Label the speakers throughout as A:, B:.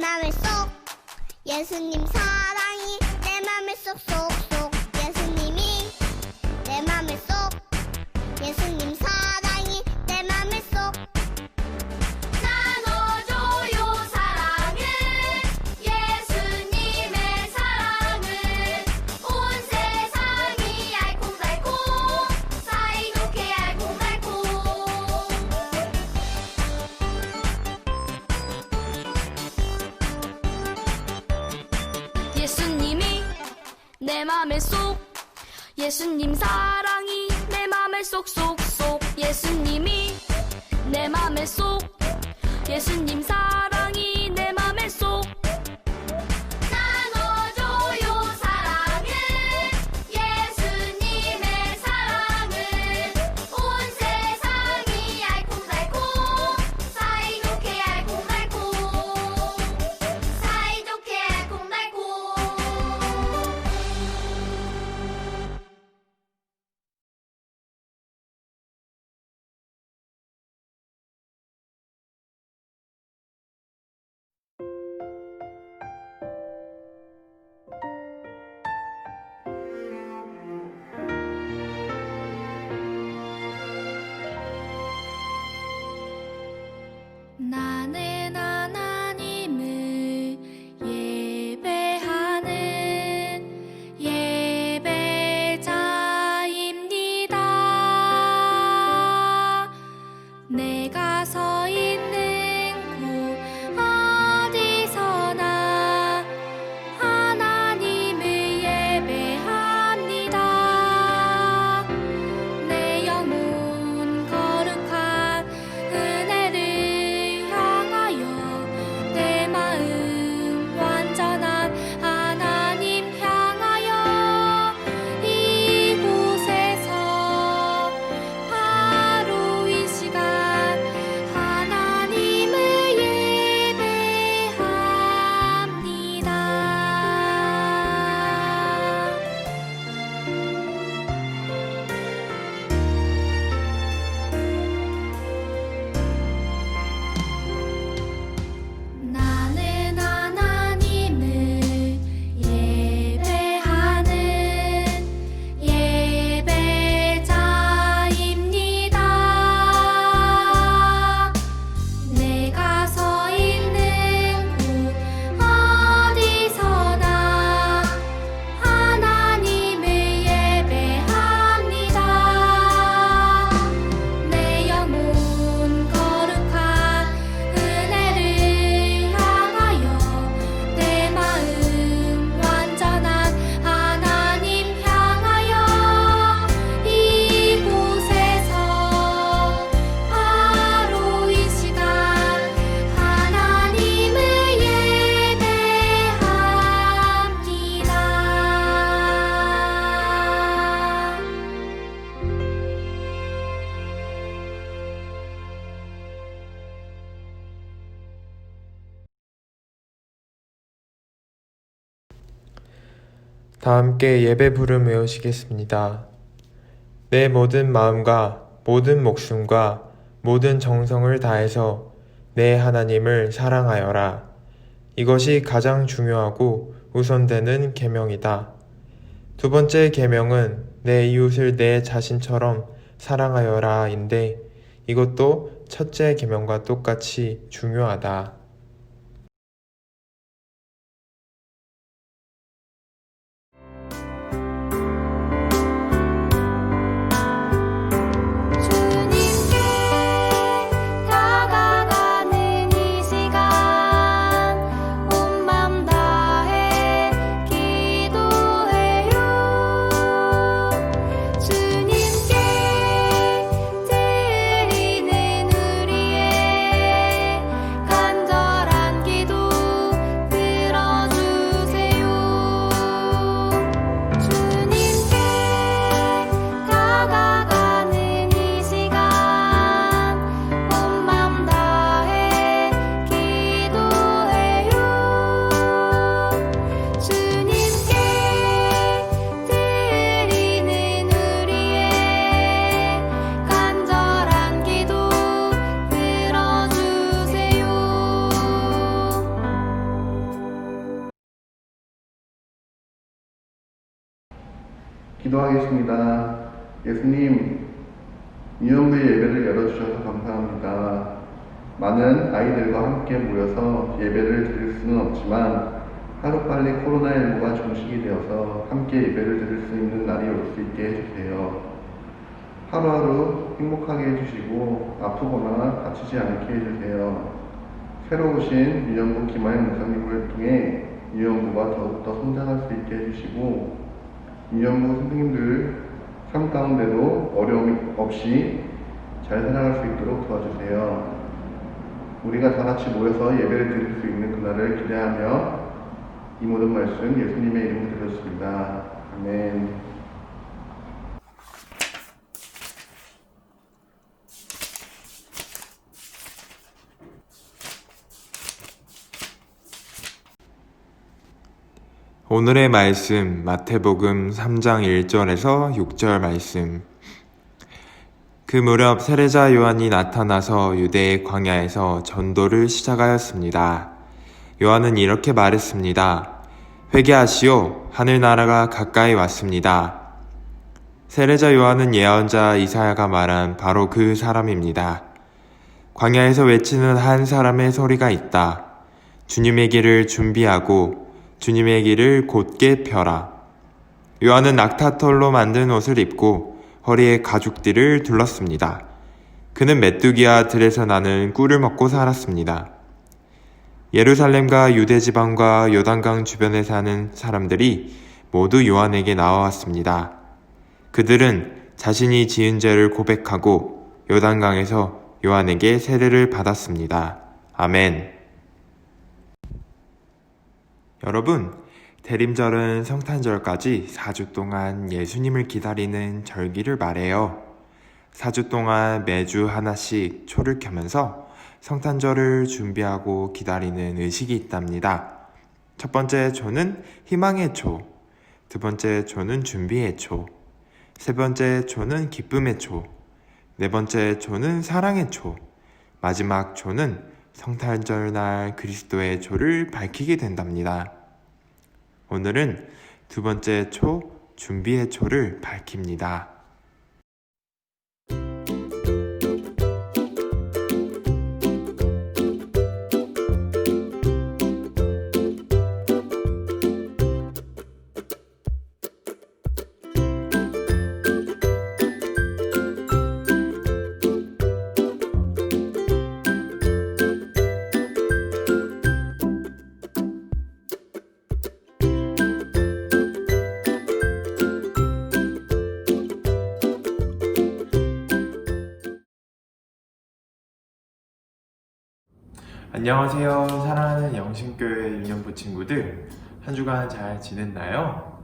A: 맘에 쏙 예수님 사랑이 내 맘에 쏙쏙쏙 예수님이 내 맘에 쏙 예수님 사랑이 내 맘에 쏙
B: 나눠줘요 사랑을 예수님의 사랑을 온 세상이 알콩달콩 사이좋게 알콩달콩 예수님이 내 맘에 쏙 예수님 사랑이 내 맘에 쏙쏙쏙 예수님이 내 맘에 쏙 예수님 사랑이 내 맘에 쏙 나눠줘요 사랑을 예수님의 사랑을 온 세상이 알콩달콩 사이좋게 알콩달콩 사이좋게 알콩달콩 나는 하나님을 예배하는 예배자입니다. 내가 서 있는 곳 어디서나 하나님을 예배합니다. 내 영혼 거룩한 은혜를 향하여 내 마음 완전한 하나님 향하여 이곳에서 바로 이 시간 하나님을 예배합니다. 나는 하나님을 예배하는 예배자입니다. 내가 서 있는 곳 어디서나 하나님을 예배합니다. 내 영혼 거룩한 은혜를 향하여 내 마음 완전한 하나님 향하여 이곳에서 바로 이 시간 하나님을 예배합니다.
C: 다 함께 예배 부름 외우시겠습니다. 내 모든 마음과 모든 목숨과 모든 정성을 다해서 내 하나님을 사랑하여라. 이것이 가장 중요하고 우선되는 계명이다. 두 번째 계명은 내 이웃을 내 자신처럼 사랑하여라인데 이것도 첫째 계명과 똑같이 중요하다.
B: 주님께 다가가는 이 시간 온 맘 다해 기도해요. 주님께 드리는 우리의 간절한
D: 기도하겠습니다. 예수님, 유년부 예배를 열어주셔서 감사합니다. 많은 아이들과 함께 모여서 예배를 드릴 수는 없지만 하루빨리 코로나19가 종식이 되어서 함께 예배를 드릴 수 있는 날이 올 수 있게 해주세요. 하루하루 행복하게 해주시고 아프거나 다치지 않게 해주세요. 새로 오신 유년부 김하영 목사님을 통해 유년부가 더욱더 성장할 수 있게 해주시고 유년부 선생님들 삶 가운데도 어려움 없이 잘 살아갈 수 있도록 도와주세요. 우리가 다 같이 모여서 예배를 드릴 수 있는 그날을 기대하며 이 모든 말씀 예수님의 이름으로 드렸습니다. 아멘.
C: 오늘의 말씀 마태복음 3장 1절에서 6절 말씀. 그 무렵 세례자 요한이 나타나서 유대의 광야에서 전도를 시작하였습니다. 요한은 이렇게 말했습니다. 회개하시오, 하늘나라가 가까이 왔습니다. 세례자 요한은 예언자 이사야가 말한 바로 그 사람입니다. 광야에서 외치는 한 사람의 소리가 있다. 주님의 길을 준비하고 주님의 길을 곧게 펴라. 요한은 낙타털로 만든 옷을 입고 허리에 가죽띠를 둘렀습니다. 그는 메뚜기와 들에서 나는 꿀을 먹고 살았습니다. 예루살렘과 유대 지방과 요단강 주변에 사는 사람들이 모두 요한에게 나와왔습니다. 그들은 자신이 지은 죄를 고백하고 요단강에서 요한에게 세례를 받았습니다. 아멘. 여러분, 대림절은 성탄절까지 4주 동안 예수님을 기다리는 절기를 말해요. 4주 동안 매주 하나씩 초를 켜면서 성탄절을 준비하고 기다리는 의식이 있답니다. 첫 번째 초는 희망의 초, 두 번째 초는 준비의 초, 세 번째 초는 기쁨의 초, 네 번째 초는 사랑의 초, 마지막 초는 성탄절 날 그리스도의 초를 밝히게 된답니다. 오늘은 두 번째 초, 준비의 초를 밝힙니다. 안녕하세요. 사랑하는 영신교회 유년부 친구들, 한 주간 잘 지냈나요?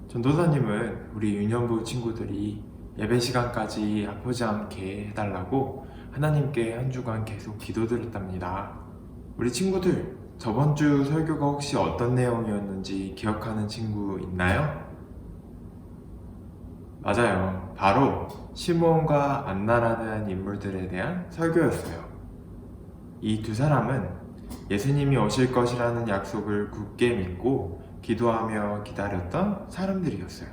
C: 전도사님은 우리 유년부 친구들이 예배 시간까지 아프지 않게 해달라고 하나님께 한 주간 계속 기도드렸답니다. 우리 친구들, 저번 주 설교가 혹시 어떤 내용이었는지 기억하는 친구 있나요? 맞아요. 바로 시므온과 안나라는 인물들에 대한 설교였어요. 이 두 사람은 예수님이 오실 것이라는 약속을 굳게 믿고 기도하며 기다렸던 사람들이었어요.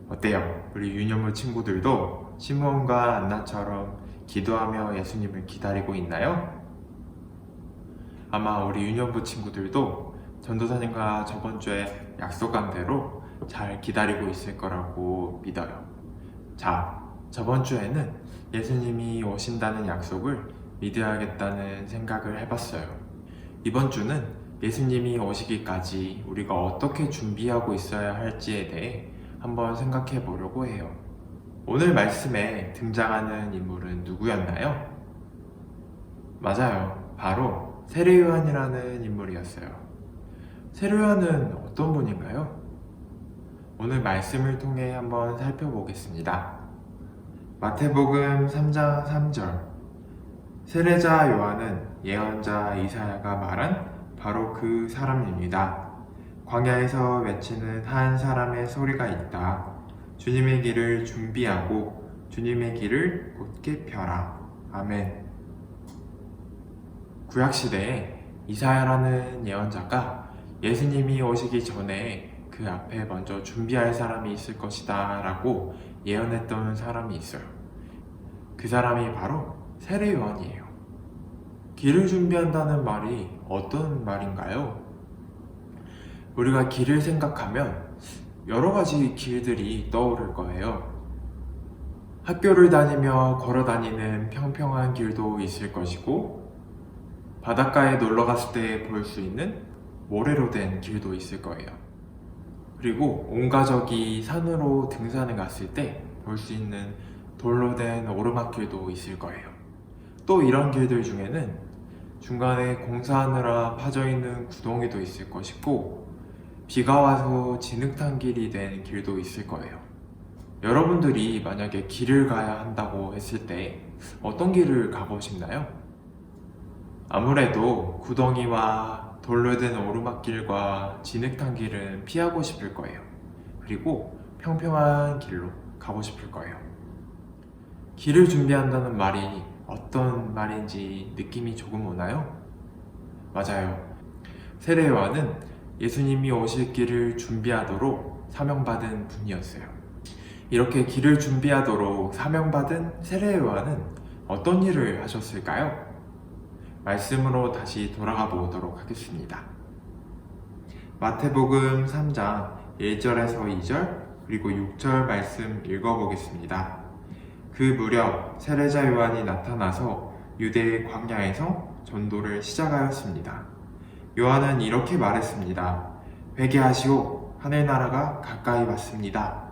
C: 어때요? 우리 유년부 친구들도 시므온과 안나처럼 기도하며 예수님을 기다리고 있나요? 아마 우리 유년부 친구들도 전도사님과 저번 주에 약속한 대로 잘 기다리고 있을 거라고 믿어요. 자, 저번 주에는 예수님이 오신다는 약속을 믿어야겠다는 생각을 해봤어요. 이번 주는 예수님이 오시기까지 우리가 어떻게 준비하고 있어야 할지에 대해 한번 생각해 보려고 해요. 오늘 말씀에 등장하는 인물은 누구였나요? 맞아요. 바로 세례요한이라는 인물이었어요. 세례요한은 어떤 분인가요? 오늘 말씀을 통해 한번 살펴보겠습니다. 마태복음 3장 3절. 세례자 요한은 예언자 이사야가 말한 바로 그 사람입니다. 광야에서 외치는 한 사람의 소리가 있다. 주님의 길을 준비하고 주님의 길을 곧게 펴라. 아멘. 구약시대에 이사야라는 예언자가 예수님이 오시기 전에 그 앞에 먼저 준비할 사람이 있을 것이다 라고 예언했던 사람이 있어요. 그 사람이 바로 세례 요한이에요. 길을 준비한다는 말이 어떤 말인가요? 우리가 길을 생각하면 여러 가지 길들이 떠오를 거예요. 학교를 다니며 걸어 다니는 평평한 길도 있을 것이고, 바닷가에 놀러 갔을 때 볼 수 있는 모래로 된 길도 있을 거예요. 그리고 온 가족이 산으로 등산을 갔을 때 볼 수 있는 돌로 된 오르막길도 있을 거예요. 또 이런 길들 중에는 중간에 공사하느라 파져있는 구덩이도 있을 것이고, 비가 와서 진흙탕 길이 된 길도 있을 거예요. 여러분들이 만약에 길을 가야 한다고 했을 때 어떤 길을 가고 싶나요? 아무래도 구덩이와 돌로 된 오르막길과 진흙탕 길은 피하고 싶을 거예요. 그리고 평평한 길로 가고 싶을 거예요. 길을 준비한다는 말이 어떤 말인지 느낌이 조금 오나요? 맞아요. 세례 요한은 예수님이 오실 길을 준비하도록 사명받은 분이었어요. 이렇게 길을 준비하도록 사명받은 세례 요한은 어떤 일을 하셨을까요? 말씀으로 다시 돌아가 보도록 하겠습니다. 마태복음 3장 1절에서 2절 그리고 6절 말씀 읽어보겠습니다. 그 무렵 세례자 요한이 나타나서 유대의 광야에서 전도를 시작하였습니다. 요한은 이렇게 말했습니다. 회개하시오, 하늘나라가 가까이 왔습니다.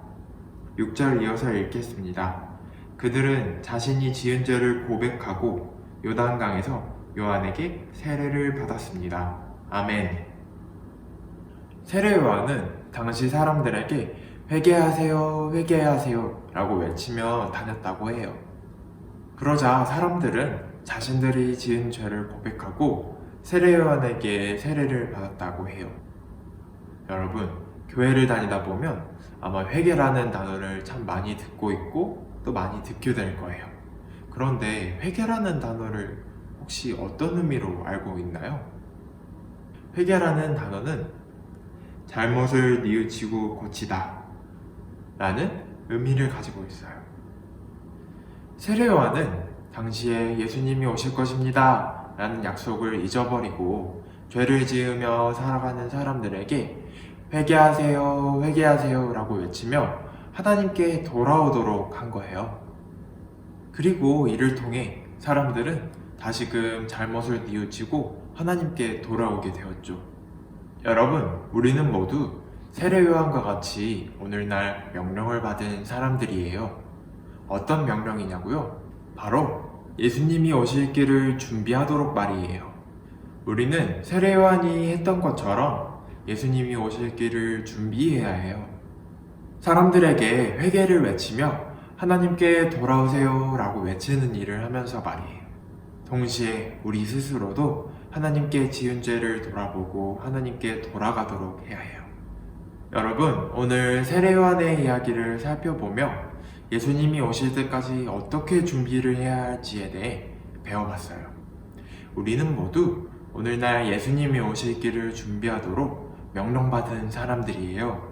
C: 6절 이어서 읽겠습니다. 그들은 자신이 지은 죄를 고백하고 요단강에서 요한에게 세례를 받았습니다. 아멘. 세례 요한은 당시 사람들에게 회개하세요, 회개하세요 라고 외치며 다녔다고 해요. 그러자 사람들은 자신들이 지은 죄를 고백하고 세례 요한에게 세례를 받았다고 해요. 여러분, 교회를 다니다 보면 아마 회개라는 단어를 참 많이 듣고 있고 또 많이 듣게 될 거예요. 그런데 회개라는 단어를 혹시 어떤 의미로 알고 있나요? 회개라는 단어는 잘못을 뉘우치고 고치다 라는 의미를 가지고 있어요. 세례 요한은 당시에 예수님이 오실 것입니다 라는 약속을 잊어버리고 죄를 지으며 살아가는 사람들에게 회개하세요, 회개하세요 라고 외치며 하나님께 돌아오도록 한 거예요. 그리고 이를 통해 사람들은 다시금 잘못을 뉘우치고 하나님께 돌아오게 되었죠. 여러분, 우리는 모두 세례 요한과 같이 오늘날 명령을 받은 사람들이에요. 어떤 명령이냐고요? 바로 예수님이 오실 길을 준비하도록 말이에요. 우리는 세례 요한이 했던 것처럼 예수님이 오실 길을 준비해야 해요. 사람들에게 회개를 외치며 하나님께 돌아오세요 라고 외치는 일을 하면서 말이에요. 동시에 우리 스스로도 하나님께 지은 죄를 돌아보고 하나님께 돌아가도록 해야 해요. 여러분, 오늘 세례 요한의 이야기를 살펴보며 예수님이 오실 때까지 어떻게 준비를 해야 할지에 대해 배워봤어요. 우리는 모두 오늘날 예수님이 오실 길을 준비하도록 명령받은 사람들이에요.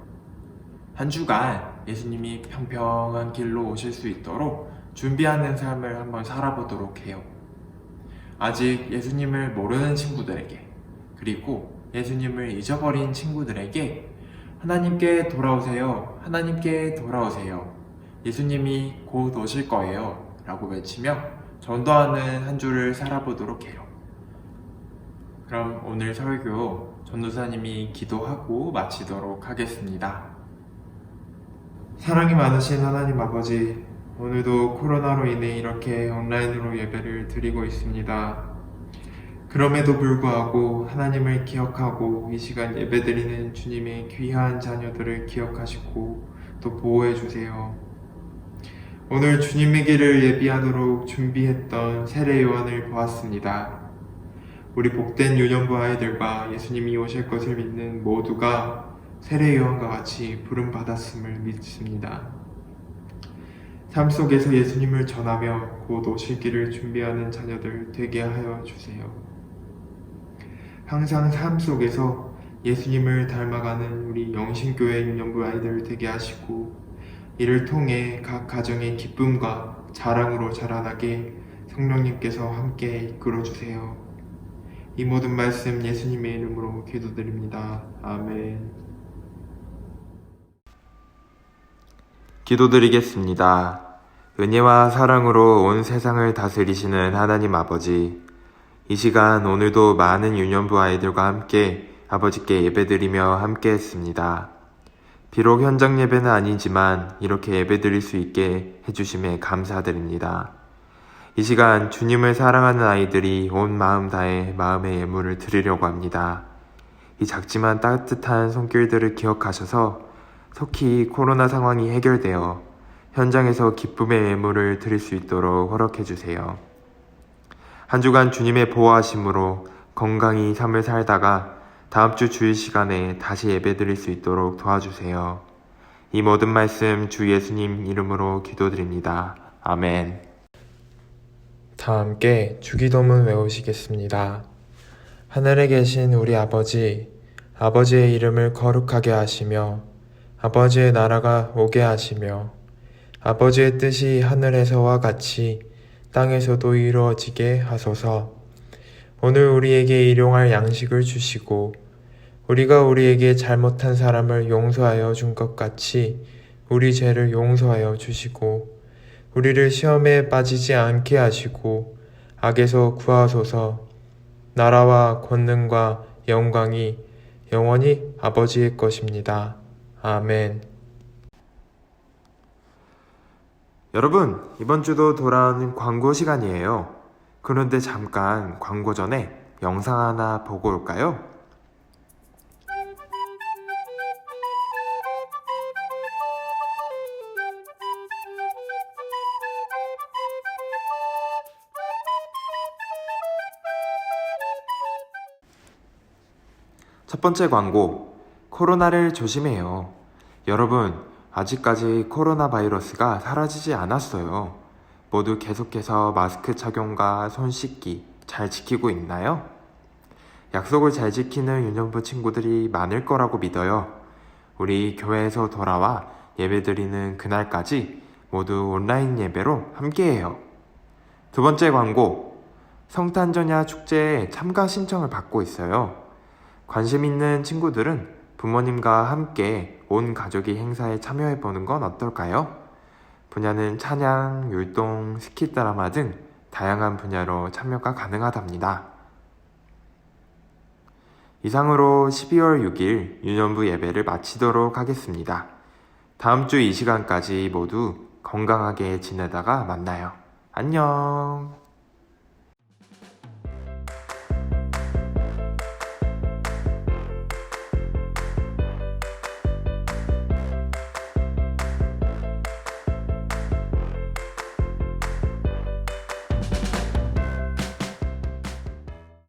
C: 한 주간 예수님이 평평한 길로 오실 수 있도록 준비하는 삶을 한번 살아보도록 해요. 아직 예수님을 모르는 친구들에게, 그리고 예수님을 잊어버린 친구들에게 하나님께 돌아오세요, 하나님께 돌아오세요, 예수님이 곧 오실 거예요 라고 외치며 전도하는 한 주를 살아보도록 해요. 그럼 오늘 설교 전도사님이 기도하고 마치도록 하겠습니다. 사랑이 많으신 하나님 아버지, 오늘도 코로나로 인해 이렇게 온라인으로 예배를 드리고 있습니다. 그럼에도 불구하고 하나님을 기억하고 이 시간 예배드리는 주님의 귀한 자녀들을 기억하시고 또 보호해 주세요. 오늘 주님의 길을 예비하도록 준비했던 세례 요한을 보았습니다. 우리 복된 유년부 아이들과 예수님이 오실 것을 믿는 모두가 세례 요한과 같이 부름 받았음을 믿습니다. 삶 속에서 예수님을 전하며 곧 오실 길을 준비하는 자녀들 되게 하여 주세요. 항상 삶 속에서 예수님을 닮아가는 우리 영신교회 유년부 아이들 되게 하시고 이를 통해 각 가정의 기쁨과 자랑으로 자라나게 성령님께서 함께 이끌어주세요. 이 모든 말씀 예수님의 이름으로 기도드립니다. 아멘. 기도드리겠습니다. 은혜와 사랑으로 온 세상을 다스리시는 하나님 아버지, 이 시간 오늘도 많은 유년부 아이들과 함께 아버지께 예배드리며 함께 했습니다. 비록 현장 예배는 아니지만 이렇게 예배드릴 수 있게 해주심에 감사드립니다. 이 시간 주님을 사랑하는 아이들이 온 마음 다해 마음의 예물을 드리려고 합니다. 이 작지만 따뜻한 손길들을 기억하셔서 속히 코로나 상황이 해결되어 현장에서 기쁨의 예물을 드릴 수 있도록 허락해 주세요. 한 주간 주님의 보호하심으로 건강히 삶을 살다가 다음 주 주일 시간에 다시 예배 드릴 수 있도록 도와주세요. 이 모든 말씀 주 예수님 이름으로 기도드립니다. 아멘. 다 함께 주기도문 외우시겠습니다. 하늘에 계신 우리 아버지, 아버지의 이름을 거룩하게 하시며 아버지의 나라가 오게 하시며 아버지의 뜻이 하늘에서와 같이 땅에서도 이루어지게 하소서. 오늘 우리에게 일용할 양식을 주시고 우리가 우리에게 잘못한 사람을 용서하여 준 것 같이 우리 죄를 용서하여 주시고 우리를 시험에 빠지지 않게 하시고 악에서 구하소서. 나라와 권능과 영광이 영원히 아버지의 것입니다. 아멘. 여러분, 이번 주도 돌아오는 광고 시간이에요. 그런데 잠깐 광고 전에 영상 하나 보고 올까요? 첫 번째 광고, 코로나를 조심해요. 여러분, 아직까지 코로나 바이러스가 사라지지 않았어요. 모두 계속해서 마스크 착용과 손 씻기 잘 지키고 있나요? 약속을 잘 지키는 유년부 친구들이 많을 거라고 믿어요. 우리 교회에서 돌아와 예배드리는 그날까지 모두 온라인 예배로 함께해요. 두 번째 광고, 성탄절야 축제에 참가 신청을 받고 있어요. 관심 있는 친구들은 부모님과 함께 온 가족이 행사에 참여해보는 건 어떨까요? 분야는 찬양, 율동, 스키 드라마 등 다양한 분야로 참여가 가능하답니다. 이상으로 12월 6일 유년부 예배를 마치도록 하겠습니다. 다음 주 이 시간까지 모두 건강하게 지내다가 만나요. 안녕.